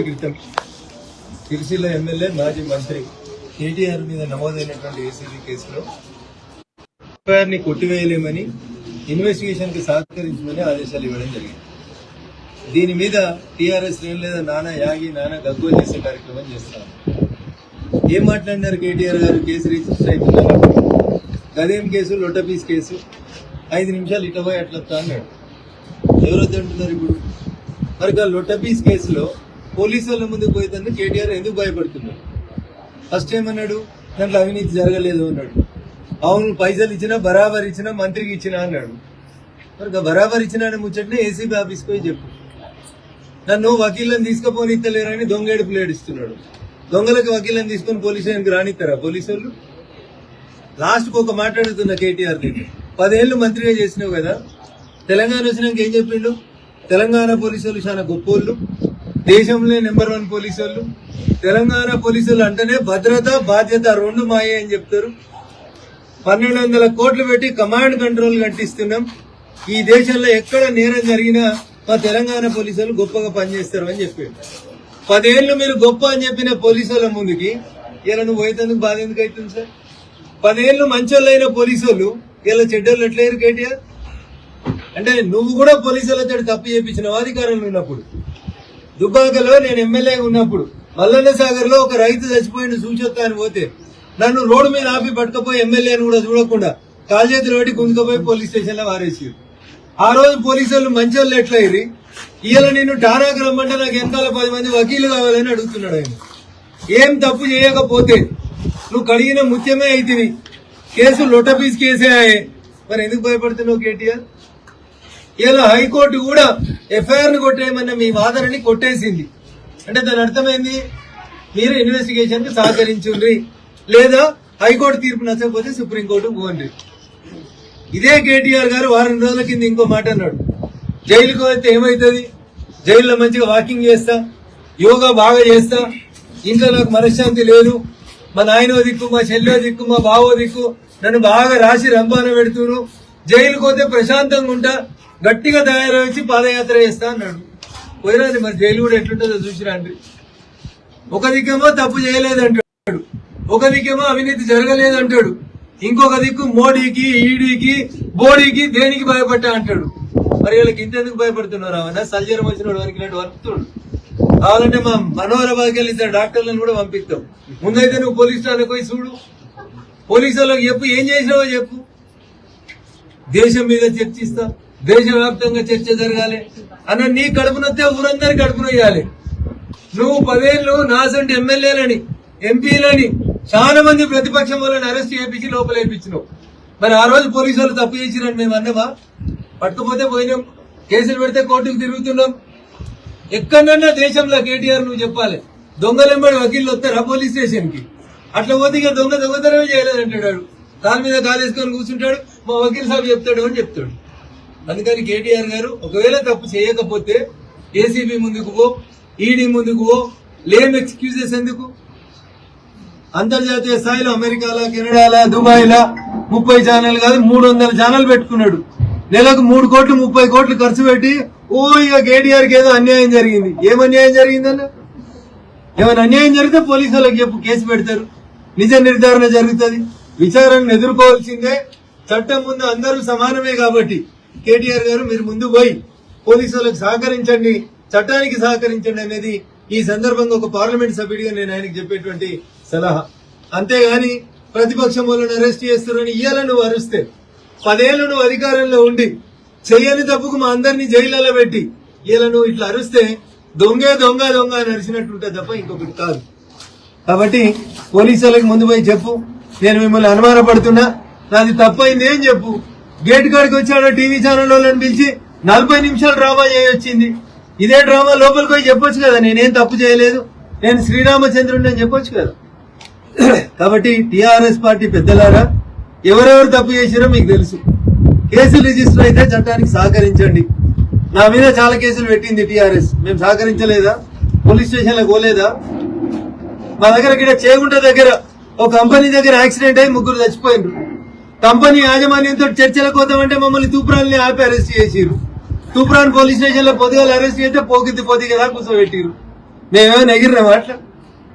క్రితం సిరిసిల్ల ఎమ్మెల్యే మాజీ మంత్రి కేటీఆర్ మీద నమోదైనటువంటి ఏసీబీ కేసులో ఎఫ్ఐఆర్ని కొట్టివేయలేమని ఇన్వెస్టిగేషన్ కి సహకరించమని ఆదేశాలు ఇవ్వడం జరిగింది. దీని మీద టీఆర్ఎస్ లేదా నానా యాగి నానా గగ్గోలు చేసే కార్యక్రమం చేస్తాం. ఏం మాట్లాడినారు కేటీఆర్ గారు? కేసు రిజిస్టర్ అవుతున్నారు, గదేం కేసు, లొట్టపీస్ కేసు, 5 నిమిషాలు ఇట పోయి అట్లొస్తా అన్నాడు. ఎవరొద్దు అంటున్నారు ఇప్పుడు? మరి లొట్టపీస్ కేసులో పోలీసుల ముందుకు పోయేందుకు కేటీఆర్ ఎందుకు భయపడుతున్నాడు? ఫస్ట్ ఏమన్నాడు? దాంట్లో అవినీతి జరగలేదు అన్నాడు. అవును, పైసలు ఇచ్చినా బరాబర్ ఇచ్చినా మంత్రికి ఇచ్చినా అన్నాడు. మరి బరాబర్ ఇచ్చినా అని ముచ్చట్నే ఏసీబీ ఆఫీస్కి పోయి చెప్పు. నన్ను వకీళ్ళని తీసుకుపోనిత్తలేరని దొంగేడుపులు ఏడుస్తున్నాడు. దొంగలకు వకీళ్ళని తీసుకొని పోలీసు స్టేషన్కి రానిస్తారా పోలీసు వాళ్ళు? లాస్ట్కి ఒక మాట్లాడుతున్న కేటీఆర్ దగ్గర 10 ఏళ్ళు మంత్రిగా చేసినావు కదా, తెలంగాణ వచ్చినాక ఏం చెప్పిండు? తెలంగాణ పోలీసు వాళ్ళు చాలా గొప్పోళ్ళు, దేశంలో నెంబర్ 1 పోలీసు వాళ్ళు, తెలంగాణ పోలీసు వాళ్ళు అంటేనే భద్రత బాధ్యత 2 మాయే అని చెప్తారు. 1200 కోట్లు పెట్టి కమాండ్ కంట్రోల్ కట్టిస్తున్నాం. ఈ దేశంలో ఎక్కడ నేరం జరిగినా మా తెలంగాణ పోలీసు వాళ్ళు గొప్పగా పనిచేస్తారు అని చెప్పాడు. 10 ఏళ్ళు మీరు గొప్ప అని చెప్పిన పోలీసు వాళ్ళ ముందుకి ఇలా నువ్వు పోయేందుకు బాధ ఎందుకు అవుతుంది సార్? 10 ఏళ్ళు మంచోళ్ళైన పోలీసు వాళ్ళు ఇలా చెడ్డోళ్ళు ఎట్లయ్యారు కేటీఆర్? అంటే నువ్వు కూడా పోలీసు వాళ్ళతో తప్పు చేయించినావు అధికారంలో ఉన్నప్పుడు. దుబ్బాకలో నేను ఎమ్మెల్యే ఉన్నప్పుడు మల్లన్న సాగర్ లో ఒక రైతు చచ్చిపోయిన సూచొత్తా అని పోతే నన్ను రోడ్డు మీద ఆపి పట్టుకపోయి ఎమ్మెల్యేని కూడా చూడకుండా కాలు చేతులు పెట్టి గుంజుకపోయి పోలీస్ స్టేషన్ లో వారేసారు. ఆ రోజు పోలీసు వాళ్ళు మంచోళ్ళు ఎట్లయిరి? ఇవాళ నిన్ను టారాకు రమ్మంటే నాకు ఎంతాల 10 మంది వకీలు కావాలని అడుగుతున్నాడు ఆయన. ఏం తప్పు చేయకపోతే నువ్వు కడిగిన ముత్యమే అయితివి. కేసు లొట్టపీస్ కేసే ఆయే. మరి ఎందుకు భయపడుతున్నావు కేటీఆర్? ఇలా హైకోర్టు కూడా ఎఫ్ఐఆర్ ని కొట్టేయమన్న మీ వాదనని కొట్టేసింది. అంటే దాని అర్థమైంది, మీరు ఇన్వెస్టిగేషన్ కి సహకరించుండ్రి, లేదా హైకోర్టు తీర్పు నచ్చకపోతే సుప్రీంకోర్టుకు పోండి. ఇదే కేటీఆర్ గారు వారం రోజుల కింద ఇంకో మాట అన్నాడు. జైలుకు పోతే ఏమవుతుంది? జైల్లో మంచిగా వాకింగ్ చేస్తా, యోగా బాగా చేస్తా, ఇంట్లో నాకు మనశ్శాంతి లేదు, మా నాయనో దిక్కు, మా చెల్లో దిక్కు, మా బావో దిక్కు నన్ను బాగా రాసి రంపాన పెడుతున్నారు, జైలుకు పోతే ప్రశాంతంగా ఉంటా, గట్టిగా తయారవచ్చి పాదయాత్ర చేస్తా అన్నాడు. పోయినది మరి జైలు కూడా ఎట్లుంటుందో చూసిరండి. ఒక దిక్కేమో తప్పు చేయలేదంటాడు, ఒక దిక్కేమో అవినీతి జరగలేదంటాడు, ఇంకొక దిక్కు మోడీకి, ఈడీకి, బోడీకి దేనికి భయపడ్డా అంటాడు. మరి వీళ్ళకి ఇంతెందుకు భయపడుతున్నారు? అవన్నా సల్జరం వచ్చిన వరకు వరుకుతాడు. కావాలంటే మా మనోహరాబాద్కి వెళ్ళి ఇద్దరు డాక్టర్లను కూడా పంపిస్తాం. ముందైతే నువ్వు పోలీస్ స్టేషన్కి పోయి చూడు, పోలీసు వాళ్ళకి చెప్పు ఏం చేసినావో చెప్పు. దేశం మీద చర్చిస్తా, దేశవ్యాప్తంగా చర్చ జరగాలి అన్న నీ కడుపునొస్తే ఊరందరి కడుపునొయ్యాలి. నువ్వు 10 ఏళ్ళు నాసంటి ఎమ్మెల్యేలని, ఎంపీలని చాలా మంది ప్రతిపక్షం వాళ్ళని అరెస్ట్ చేయించి లోపల వేయించినావు. మరి ఆ రోజు పోలీసు వాళ్ళు తప్పు చేసిరని మేము అన్నామా? పట్టుకపోతే పోయినాం, కేసులు పెడితే కోర్టుకు తిరుగుతున్నాం. ఎక్కడన్నా దేశంలో కేటీఆర్ నువ్వు చెప్పాలి, దొంగలెంబడి వకీళ్ళు వస్తారా పోలీస్ స్టేషన్ కి? అట్లా పోతే ఇక దొంగతనమే చేయలేదంటాడు, కాలు మీద కాలేసుకొని కూర్చుంటాడు, మా వకీల్ సాబ్ చెప్తాడు అని చెప్తాడు. అందుకని కేటీఆర్ గారు ఒకవేళ తప్పు చేయకపోతే ఏసీబీ ముందుకు పో, ఈడీ ముందుకు పో, లేమ్ ఎక్స్క్యూజెస్ ఎందుకు? అంతర్జాతీయ స్థాయిలో అమెరికాలో, కెనడాలో, దుబాయ్లో 30 ఛానల్ కాదు 300 ఛానల్ పెట్టుకున్నాడు. నెలకు 3 కోట్లు 30 కోట్లు ఖర్చు పెట్టి ఇక కేటీఆర్కి ఏదో అన్యాయం జరిగింది. ఏం అన్యాయం జరిగిందన్న? ఏమైనా అన్యాయం జరిగితే పోలీసు వాళ్ళకి చెప్పు, కేసు పెడతారు, నిజ నిర్ధారణ జరుగుతుంది, విచారణను ఎదుర్కోవాల్సిందే. చట్టం ముందు అందరూ సమానమే కాబట్టి కేటీఆర్ గారు మీరు ముందు పోయి పోలీసు వాళ్ళకి సహకరించండి, చట్టానికి సహకరించండి అనేది ఈ సందర్భంగా ఒక పార్లమెంట్ సభ్యుడిగా నేను ఆయనకు చెప్పేటువంటి సలహా. అంతేగాని ప్రతిపక్షం వాళ్ళని అరెస్ట్ చేస్తారని ఇయ్యాల నువ్వు అరుస్తే, 10 ఏళ్ళు నువ్వు అధికారంలో ఉండి చెయ్యని తప్పుకు మా అందరినీ జైల్లో పెట్టి ఇలా నువ్వు ఇట్లా అరుస్తే దొంగే దొంగ దొంగ అని అరిచినట్టుంటుంది తప్ప ఇంకొకటి కాదు. కాబట్టి పోలీసు వాళ్ళకి ముందు పోయి చెప్పు, నేను మిమ్మల్ని అనుమానపడుతున్నా, నాది తప్పైంది ఏం చెప్పు. గేట్ కాడికి వచ్చాడో టీవీ ఛానల్ వాళ్ళని పిలిచి 40 నిమిషాలు డ్రామా చేయొచ్చింది. ఇదే డ్రామా లోపలికి పోయి చెప్పొచ్చు కదా, నేనేం తప్పు చేయలేదు, నేను శ్రీరామచంద్రుడిని అని చెప్పొచ్చు కదా. కాబట్టి టీఆర్ఎస్ పార్టీ పెద్దలారా, ఎవరెవరు తప్పు చేసిరో మీకు తెలుసు. కేసులు రిజిస్టర్ అయితే చట్టానికి సహకరించండి. నా మీద చాలా కేసులు పెట్టింది టీఆర్ఎస్, మేము సహకరించలేదా? పోలీస్ స్టేషన్లకు పోలేదా? మా దగ్గర ఇక్కడ చేగుంట దగ్గర ఒక కంపెనీ దగ్గర యాక్సిడెంట్ అయి 3 చచ్చిపోయినారు. కంపెనీ యాజమాన్యంతో చర్చలకు పోతామంటే మమ్మల్ని తూప్రాల్ని ఆపి అరెస్ట్ చేసిరు. తూప్రాన్ పోలీస్ స్టేషన్ లో పొద్దుగాల అరెస్ట్ చేస్తే పోకిద్ది కదా కూర్చోబెట్టిరు. మేమేమైనా ఎగిరినామా అట్లా?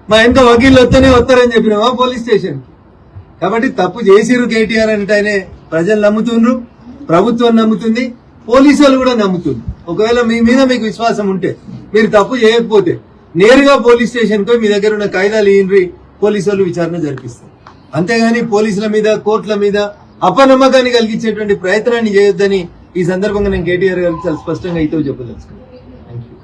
మా ఇంకా వకీళ్ళు వస్తారని చెప్పినామా పోలీస్ స్టేషన్? కాబట్టి తప్పు చేసిరు కేటీఆర్ అంటేనే ప్రజలు నమ్ముతుండ్రు, ప్రభుత్వం నమ్ముతుంది, పోలీసు వాళ్ళు కూడా నమ్ముతుంది. ఒకవేళ మీ మీద మీకు విశ్వాసం ఉంటే, మీరు తప్పు చేయకపోతే నేరుగా పోలీస్ స్టేషన్ కు మీ దగ్గర ఉన్న కాయిదాలు ఇయ్యండ్రి, పోలీసు వాళ్ళు విచారణ జరిపిస్తారు. అంతేగాని పోలీసుల మీద, కోర్టుల మీద అపనమ్మకాన్ని కలిగించేటువంటి ప్రయత్నాన్ని చేయొద్దని ఈ సందర్భంగా నేను కేటీఆర్ గారికి చాలా స్పష్టంగా అయితే చెప్పదలుచుకున్నాను. Thank you.